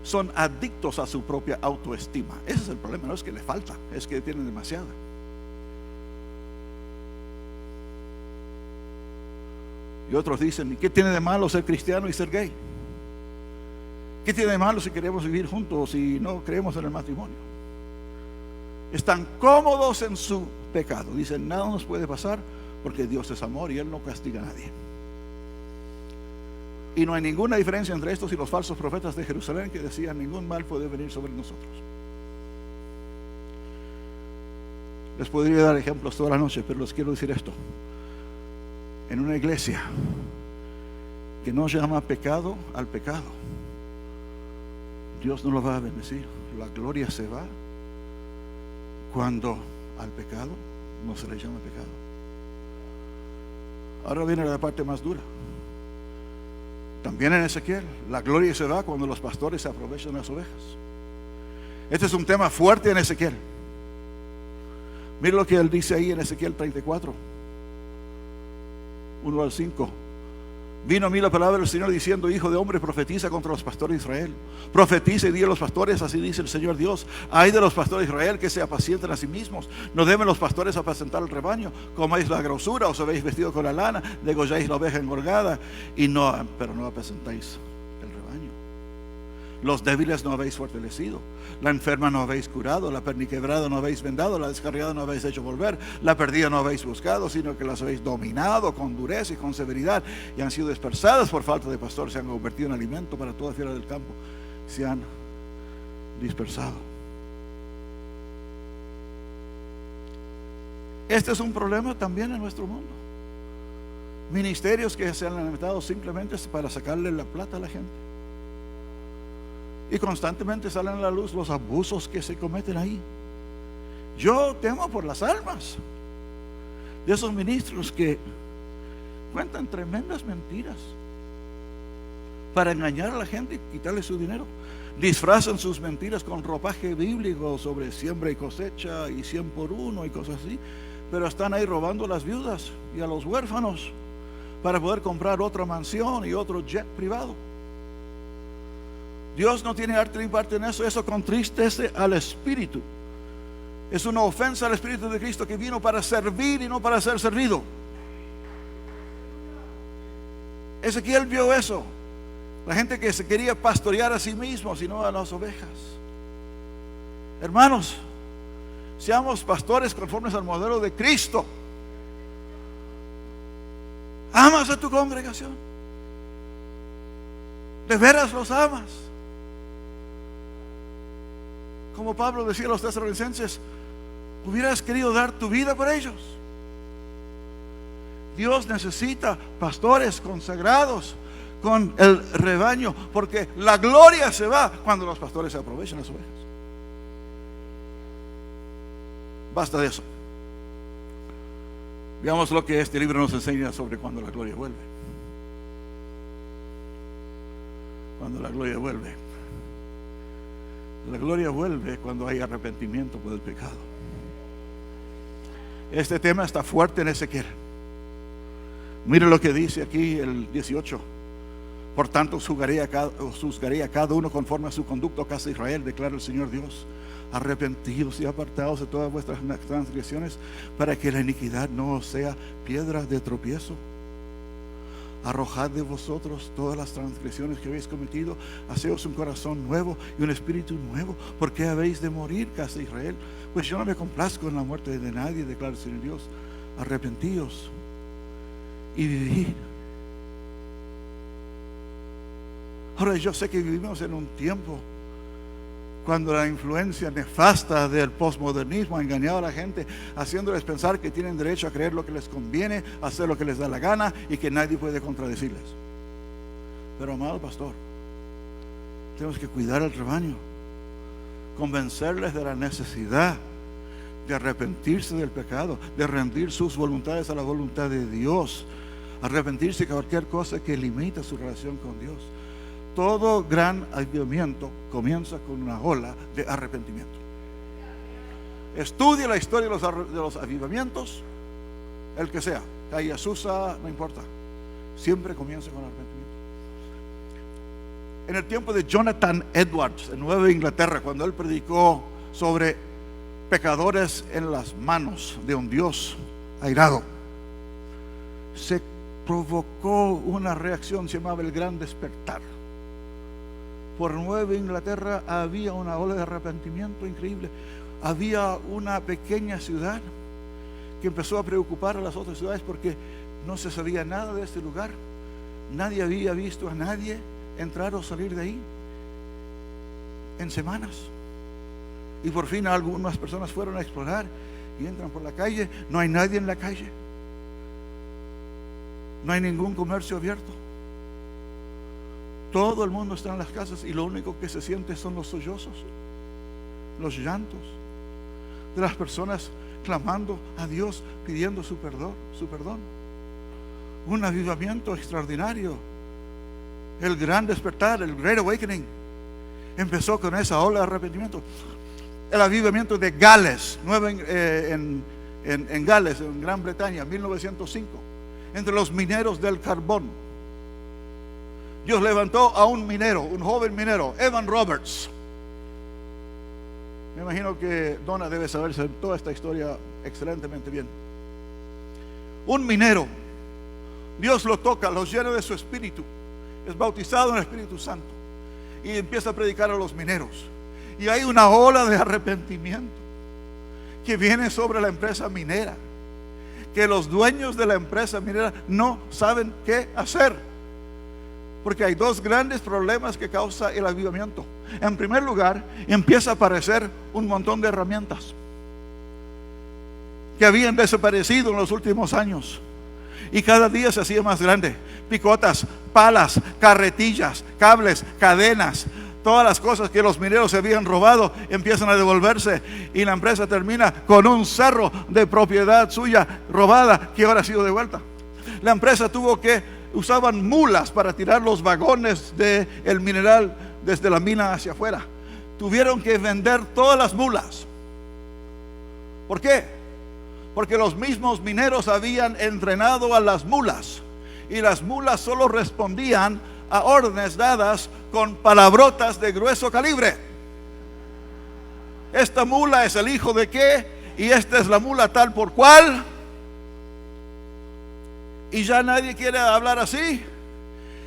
Son adictos a su propia autoestima. Ese es el problema. No es que les falta, es que tienen demasiada. Y otros dicen: ¿y qué tiene de malo ser cristiano y ser gay? ¿Qué tiene de malo si queremos vivir juntos y no creemos en el matrimonio? Están cómodos en su pecado. Dicen: nada nos puede pasar porque Dios es amor y Él no castiga a nadie. Y no hay ninguna diferencia entre estos y los falsos profetas de Jerusalén, que decían: ningún mal puede venir sobre nosotros. Les podría dar ejemplos toda la noche, pero les quiero decir esto. En una iglesia que no llama pecado al pecado, Dios no lo va a bendecir. La gloria se va cuando al pecado no se le llama pecado. Ahora viene la parte más dura. También en Ezequiel, la gloria se va cuando los pastores se aprovechan de las ovejas. Este es un tema fuerte en Ezequiel. Mira lo que él dice ahí en Ezequiel 34, 1 al 5. Vino a mí la palabra del Señor diciendo: hijo de hombre, profetiza contra los pastores de Israel. Profetiza y di a los pastores: así dice el Señor Dios, ay de los pastores de Israel, que se apacienten a sí mismos. No deben los pastores apacentar el rebaño. Comáis la grosura, os habéis vestido con la lana, degolláis la oveja engorgada, pero no apacentáis el rebaño. Los débiles no habéis fortalecido, la enferma no habéis curado, la perniquebrada no habéis vendado, la descarriada no habéis hecho volver, la perdida no habéis buscado, sino que las habéis dominado con dureza y con severidad, y han sido dispersadas por falta de pastor, se han convertido en alimento para toda fiera del campo, se han dispersado. Este es un problema también en nuestro mundo. Ministerios que se han levantado simplemente para sacarle la plata a la gente. Y constantemente salen a la luz los abusos que se cometen ahí. Yo temo por las almas de esos ministros que cuentan tremendas mentiras para engañar a la gente y quitarle su dinero. Disfrazan sus mentiras con ropaje bíblico sobre siembra y cosecha y 100 por 1 y cosas así, pero están ahí robando a las viudas y a los huérfanos para poder comprar otra mansión y otro jet privado. Dios no tiene arte ni parte en eso. Eso contristece al Espíritu. Es una ofensa al Espíritu de Cristo, que vino para servir y no para ser servido. Ezequiel vio eso. La gente que se quería pastorear a sí mismo, sino a las ovejas. Hermanos, seamos pastores conformes al modelo de Cristo. ¿Amas a tu congregación? ¿De veras los amas? Como Pablo decía a los tesalonicenses: hubieras querido dar tu vida por ellos. Dios necesita pastores consagrados con el rebaño, porque la gloria se va cuando los pastores se aprovechan las ovejas. Basta de eso. Veamos lo que este libro nos enseña sobre cuando la gloria vuelve. Cuando la gloria vuelve. La gloria vuelve cuando hay arrepentimiento por el pecado. Este tema está fuerte en Ezequiel. Mire lo que dice aquí el 18. Por tanto juzgaré a cada uno conforme a su conducta, casa de Israel, declara el Señor Dios. Arrepentidos y apartados de todas vuestras transgresiones, para que la iniquidad no os sea piedra de tropiezo. Arrojad de vosotros todas las transgresiones que habéis cometido, haceos un corazón nuevo y un espíritu nuevo. ¿Por qué habéis de morir, casa de Israel? Pues yo no me complazco en la muerte de nadie, declara el Señor Dios. Arrepentíos y vivid. Ahora, yo sé que vivimos en un tiempo cuando la influencia nefasta del posmodernismo ha engañado a la gente, haciéndoles pensar que tienen derecho a creer lo que les conviene, a hacer lo que les da la gana y que nadie puede contradecirles. Pero, amado pastor, tenemos que cuidar al rebaño, convencerles de la necesidad de arrepentirse del pecado, de rendir sus voluntades a la voluntad de Dios, arrepentirse de cualquier cosa que limita su relación con Dios. Todo gran avivamiento comienza con una ola de arrepentimiento. Estudia la historia de los avivamientos, el que sea, Calle Azusa, no importa, siempre comienza con arrepentimiento. En el tiempo de Jonathan Edwards en Nueva Inglaterra, cuando él predicó sobre pecadores en las manos de un Dios airado, se provocó una reacción, se llamaba el Gran Despertar. Por Nueva Inglaterra había una ola de arrepentimiento increíble. Había una pequeña ciudad que empezó a preocupar a las otras ciudades porque no se sabía nada de este lugar. Nadie había visto a nadie entrar o salir de ahí en semanas. Y por fin algunas personas fueron a explorar y entran por la calle. No hay nadie en la calle. No hay ningún comercio abierto. Todo el mundo está en las casas y lo único que se siente son los sollozos, los llantos de las personas clamando a Dios, pidiendo su perdón. Un avivamiento extraordinario. El Gran Despertar, el Great Awakening, empezó con esa ola de arrepentimiento. El avivamiento de Gales, en Gales, en Gran Bretaña, 1905, entre los mineros del carbón. Dios levantó a un minero, un joven minero, Evan Roberts. Me imagino que Donna debe saberse toda esta historia excelentemente bien. Un minero, Dios lo toca, lo llena de su espíritu, es bautizado en el Espíritu Santo y empieza a predicar a los mineros. Y hay una ola de arrepentimiento que viene sobre la empresa minera, que los dueños de la empresa minera no saben qué hacer. Porque hay dos grandes problemas que causa el avivamiento. En primer lugar, empieza a aparecer un montón de herramientas que habían desaparecido en los últimos años. Y cada día se hacía más grande. Picotas, palas, carretillas, cables, cadenas. Todas las cosas que los mineros se habían robado empiezan a devolverse. Y la empresa termina con un cerro de propiedad suya robada que ahora ha sido devuelta. La empresa usaban mulas para tirar los vagones del mineral desde la mina hacia afuera. Tuvieron que vender todas las mulas. ¿Por qué? Porque los mismos mineros habían entrenado a las mulas y las mulas solo respondían a órdenes dadas con palabrotas de grueso calibre. Esta mula es el hijo de qué, y esta es la mula tal por cual. Y ya nadie quiere hablar así.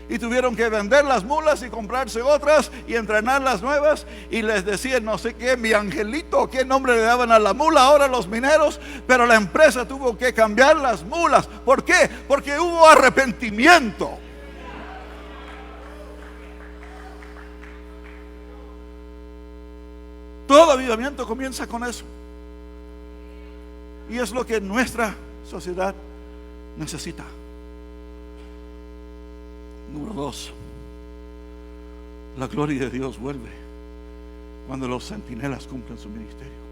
Y tuvieron que vender las mulas y comprarse otras y entrenar las nuevas. Y les decían no sé qué, mi angelito, qué nombre le daban a la mula ahora los mineros. Pero la empresa tuvo que cambiar las mulas. ¿Por qué? Porque hubo arrepentimiento. Todo avivamiento comienza con eso. Y es lo que nuestra sociedad necesita. Número 2, la gloria de Dios vuelve cuando los centinelas cumplen su ministerio.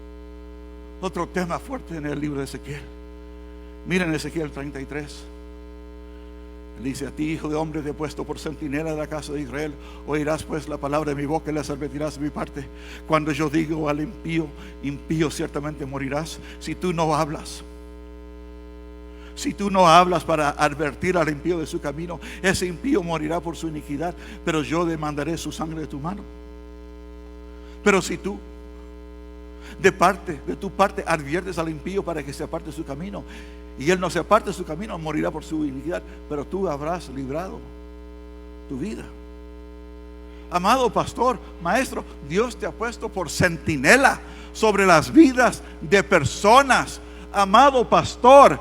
Otro tema fuerte en el libro de Ezequiel Miren Ezequiel 33. Dice: a ti, hijo de hombre, te he puesto por centinela de la casa de Israel. Oirás pues la palabra de mi boca y las advertirás de mi parte. Cuando yo digo al impío, impío ciertamente morirás. Si tú no hablas, para advertir al impío de su camino, ese impío morirá por su iniquidad, pero yo demandaré su sangre de tu mano. Pero si tú de tu parte adviertes al impío para que se aparte de su camino, y él no se aparte de su camino, morirá por su iniquidad, pero tú habrás librado tu vida. Amado pastor, maestro, Dios te ha puesto por centinela sobre las vidas de personas. Amado pastor,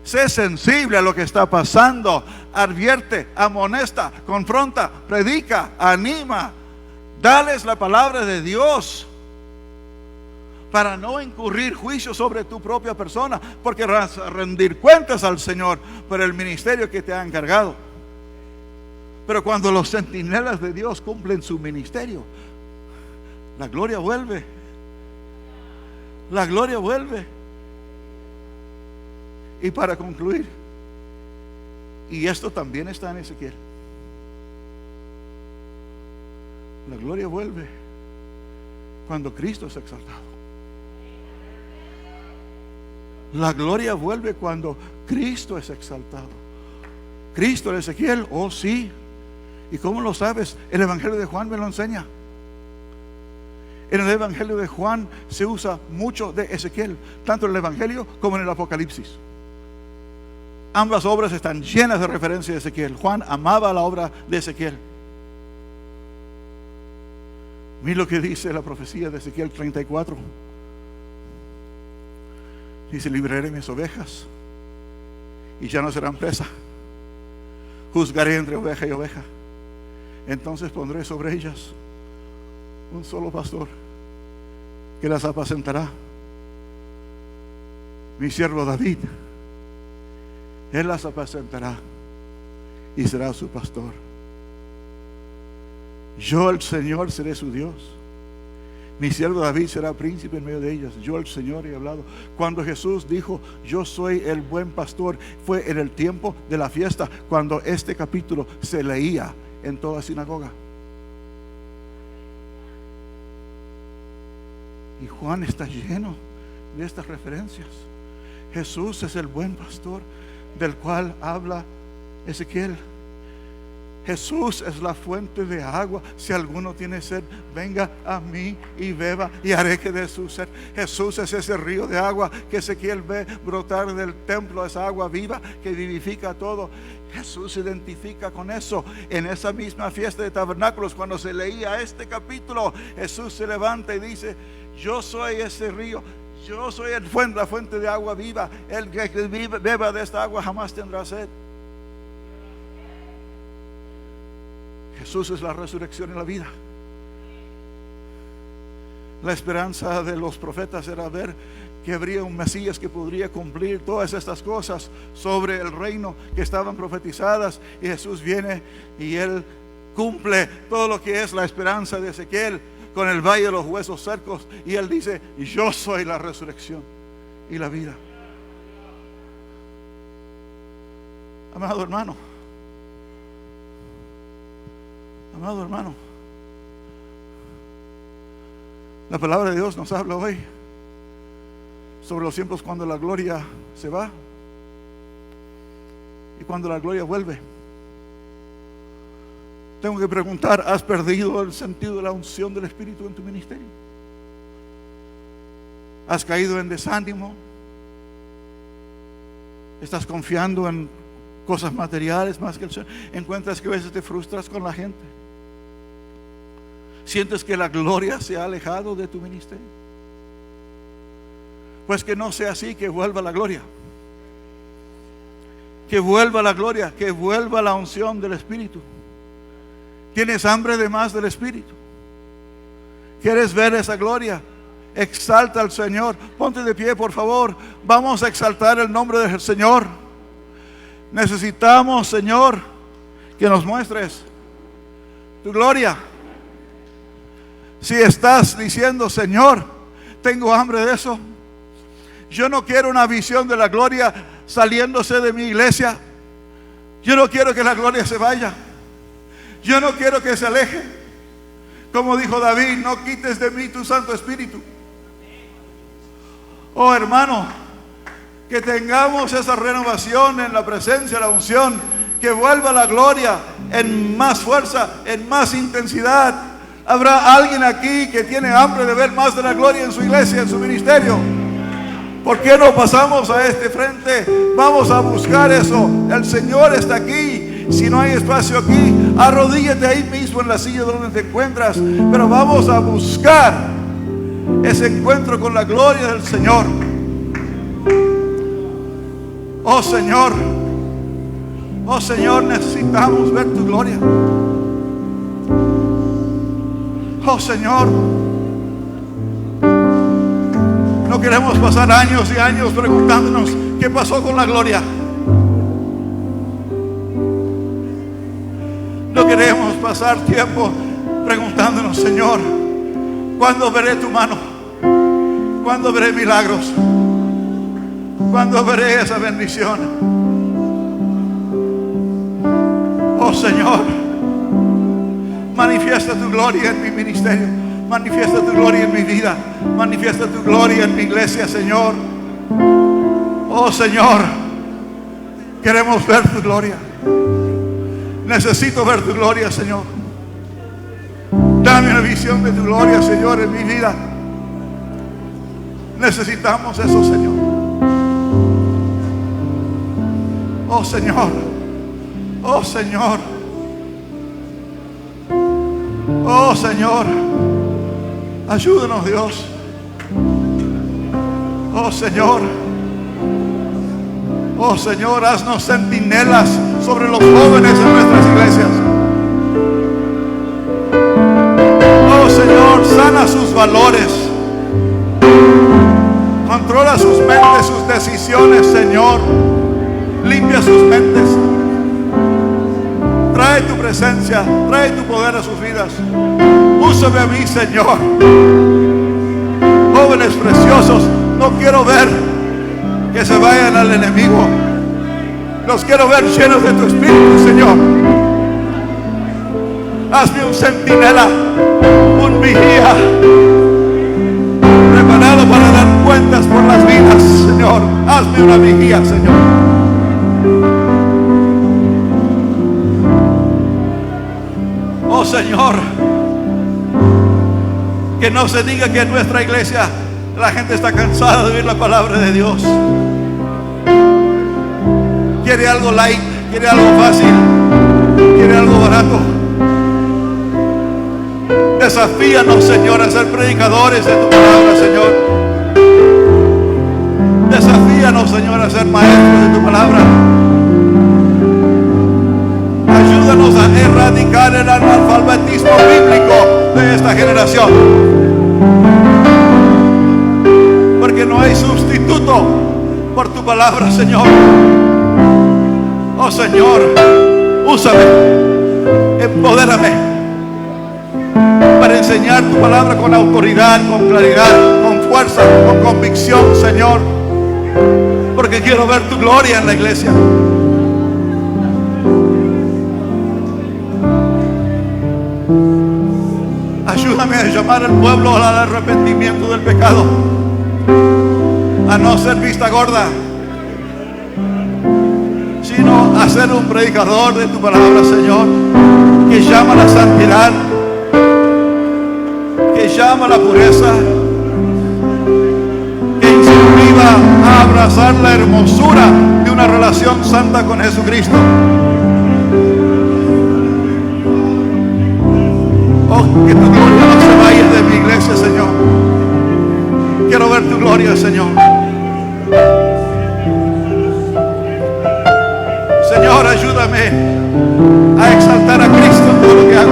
sé sensible a lo que está pasando. Advierte, amonesta, confronta, predica, anima. Dales la palabra de Dios para no incurrir juicio sobre tu propia persona, porque vas a rendir cuentas al Señor por el ministerio que te ha encargado. Pero cuando los centinelas de Dios cumplen su ministerio, la gloria vuelve. La gloria vuelve. Y para concluir, y esto también está en Ezequiel, la gloria vuelve cuando Cristo es exaltado. La gloria vuelve cuando Cristo es exaltado. Cristo en Ezequiel, oh sí. ¿Y cómo lo sabes? El Evangelio de Juan me lo enseña. En el Evangelio de Juan se usa mucho de Ezequiel, tanto en el Evangelio como en el Apocalipsis. Ambas obras están llenas de referencia de Ezequiel. Juan amaba la obra de Ezequiel. Mira lo que dice la profecía de Ezequiel 34. Dice: libraré mis ovejas y ya no serán presa. Juzgaré entre oveja y oveja. Entonces pondré sobre ellas un solo pastor que las apacentará. Mi siervo David, él las apacentará y será su pastor. Yo, el Señor, seré su Dios. Mi siervo David será príncipe en medio de ellas. Yo, el Señor, he hablado. Cuando Jesús dijo: yo soy el buen pastor, fue en el tiempo de la fiesta, cuando este capítulo se leía en toda sinagoga. Y Juan está lleno de estas referencias. Jesús es el buen pastor del cual habla Ezequiel. Jesús es la fuente de agua. Si alguno tiene sed, venga a mí y beba, y haré que dé su sed. Jesús es ese río de agua que Ezequiel ve brotar del templo, esa agua viva que vivifica todo. Jesús se identifica con eso. En esa misma fiesta de tabernáculos, cuando se leía este capítulo, Jesús se levanta y dice: yo soy ese río, yo soy la fuente de agua viva. El que beba de esta agua jamás tendrá sed. Jesús es la resurrección y la vida. La esperanza de los profetas era ver que habría un Mesías que podría cumplir todas estas cosas sobre el reino que estaban profetizadas, y Jesús viene y Él cumple todo lo que es la esperanza de Ezequiel con el valle de los huesos secos, y Él dice: yo soy la resurrección y la vida. Amado hermano, la palabra de Dios nos habla hoy sobre los tiempos cuando la gloria se va y cuando la gloria vuelve. Tengo que preguntar: ¿has perdido el sentido de la unción del Espíritu en tu ministerio? ¿Has caído en desánimo? ¿Estás confiando en cosas materiales más que el Señor? ¿Encuentras que a veces te frustras con la gente? ¿Sientes que la gloria se ha alejado de tu ministerio? Pues que no sea así, que vuelva la gloria. Que vuelva la gloria, que vuelva la unción del Espíritu. ¿Tienes hambre de más del Espíritu? ¿Quieres ver esa gloria? Exalta al Señor. Ponte de pie, por favor. Vamos a exaltar el nombre del Señor. Necesitamos, Señor, que nos muestres tu gloria. Si estás diciendo: Señor, tengo hambre de eso, yo no quiero una visión de la gloria saliéndose de mi iglesia. Yo no quiero que la gloria se vaya. Yo no quiero que se aleje. Como dijo David, no quites de mí tu Santo Espíritu. Oh hermano, que tengamos esa renovación en la presencia, la unción, que vuelva la gloria en más fuerza, en más intensidad. Habrá alguien aquí que tiene hambre de ver más de la gloria en su iglesia, en su ministerio. ¿Por qué no pasamos a este frente? Vamos a buscar eso. El Señor está aquí. Si no hay espacio aquí, arrodíllate ahí mismo en la silla donde te encuentras. Pero vamos a buscar ese encuentro con la gloria del Señor. Oh Señor, necesitamos ver tu gloria. Oh Señor, no queremos pasar años y años preguntándonos qué pasó con la gloria. No queremos pasar tiempo preguntándonos, Señor, ¿cuándo veré tu mano? ¿Cuándo veré milagros? ¿Cuándo veré esa bendición? Oh Señor, manifiesta tu gloria en mi ministerio. Manifiesta tu gloria en mi vida. Manifiesta tu gloria en mi iglesia, Señor. Oh Señor, queremos ver tu gloria. Necesito ver tu gloria, Señor. Dame una visión de tu gloria, Señor, en mi vida. Necesitamos eso, Señor. Oh Señor, oh Señor, oh Señor, ayúdanos, Dios. Oh Señor, oh Señor, haznos centinelas sobre los jóvenes en nuestras iglesias. Oh Señor, sana sus valores, controla sus mentes, sus decisiones, Señor. Limpia sus mentes. Trae tu presencia, trae tu poder a sus vidas. Úsame a mí, Señor. Jóvenes preciosos, no quiero ver que se vayan al enemigo. Los quiero ver llenos de tu Espíritu, Señor. Hazme un centinela, un vigía, preparado para dar cuentas por las vidas, Señor. Hazme una vigía, Señor. Oh Señor, que no se diga que en nuestra iglesia la gente está cansada de oír la palabra de Dios. Quiere algo light, quiere algo fácil, quiere algo barato. Desafíanos, Señor, a ser predicadores de tu palabra, Señor. Desafíanos, Señor, a ser maestros de tu palabra. Ayúdanos a erradicar el analfabetismo bíblico de esta generación. Porque no hay sustituto por tu palabra, Señor. Oh Señor, úsame, empodérame para enseñar tu palabra con autoridad, con claridad, con fuerza, con convicción, Señor. Porque quiero ver tu gloria en la iglesia. Ayúdame a llamar al pueblo al arrepentimiento del pecado, a no ser vista gorda, sino a ser un predicador de tu palabra, Señor, que llama a la santidad, que llama a la pureza, que incentiva a abrazar la hermosura de una relación santa con Jesucristo. Oh, que tu gloria no se vaya de mi iglesia, Señor. Quiero ver tu gloria, Señor. Señor, ayúdame a exaltar a Cristo en todo lo que hago.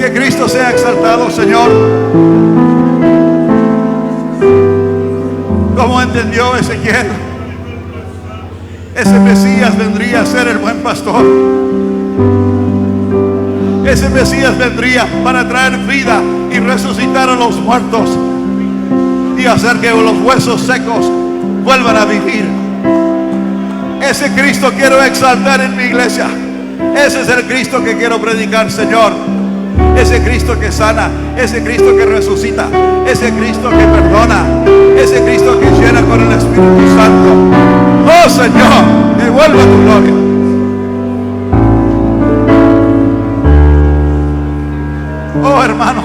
Que Cristo sea exaltado, Señor. Como entendió Ezequiel, ese Mesías vendría a ser el buen pastor. Ese Mesías vendría para traer vida y resucitar a los muertos y hacer que los huesos secos vuelvan a vivir. Ese Cristo quiero exaltar en mi iglesia. Ese es el Cristo que quiero predicar, Señor. Ese Cristo que sana, ese Cristo que resucita, ese Cristo que perdona, ese Cristo que llena con el Espíritu Santo. Oh Señor, que vuelva tu gloria. Oh hermano,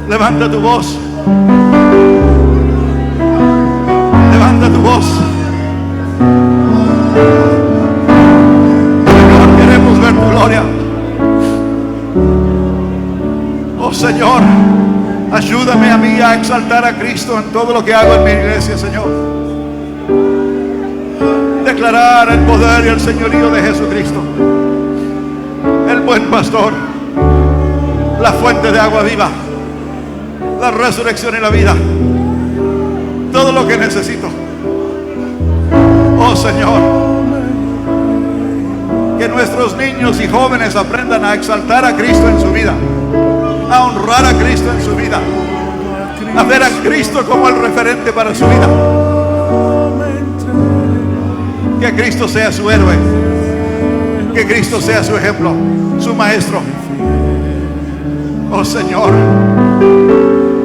levanta tu voz. Levanta tu voz. Señor, queremos ver tu gloria. Oh Señor, ayúdame a mí a exaltar a Cristo en todo lo que hago en mi iglesia, Señor. Declarar el poder y el señorío de Jesucristo, el buen pastor, la fuente de agua viva, la resurrección y la vida, todo lo que necesito. Oh Señor, que nuestros niños y jóvenes aprendan a exaltar a Cristo en su vida, a honrar a Cristo en su vida, a ver a Cristo como el referente para su vida. Que Cristo sea su héroe, que Cristo sea su ejemplo, su maestro. Oh Señor,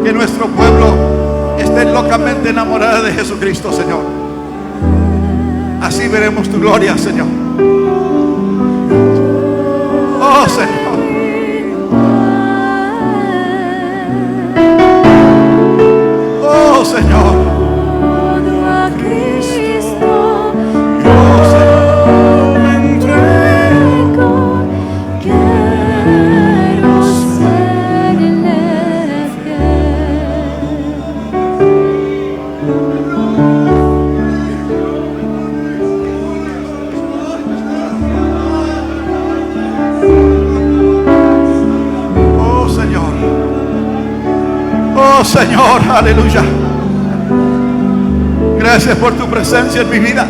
que nuestro pueblo esté locamente enamorado de Jesucristo, Señor. Así veremos tu gloria, Señor. Oh Señor. Oh Señor. Señor, aleluya. Gracias por tu presencia en mi vida.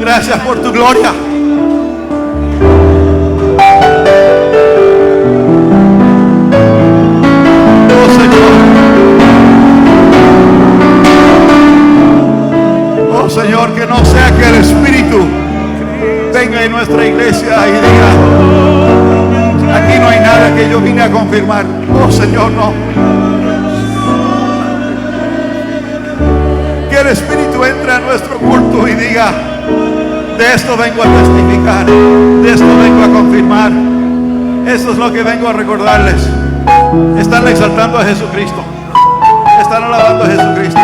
Gracias por tu gloria. Oh Señor. Oh Señor, que no sea que el Espíritu venga en nuestra iglesia y diga: aquí no hay nada que yo vine a confirmar. Oh Señor, no. Que el Espíritu entre a nuestro culto y diga: de esto vengo a testificar, de esto vengo a confirmar. Esto es lo que vengo a recordarles. Están exaltando a Jesucristo, están alabando a Jesucristo.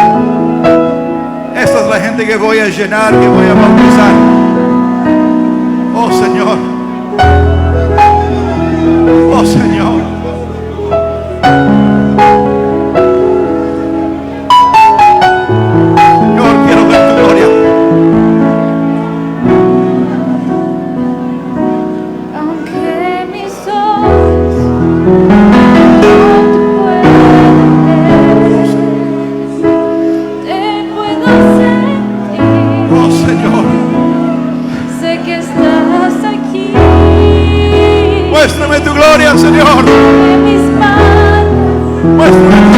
Esta es la gente que voy a llenar, que voy a bautizar. Oh Señor. Oh Señor. Señor, quiero ver tu gloria. Aunque mis ojos no te puedo sentir. Oh Señor. Sé que estás aquí. Muéstrame tu gloria, Señor. De mis manos. Muéstrame tu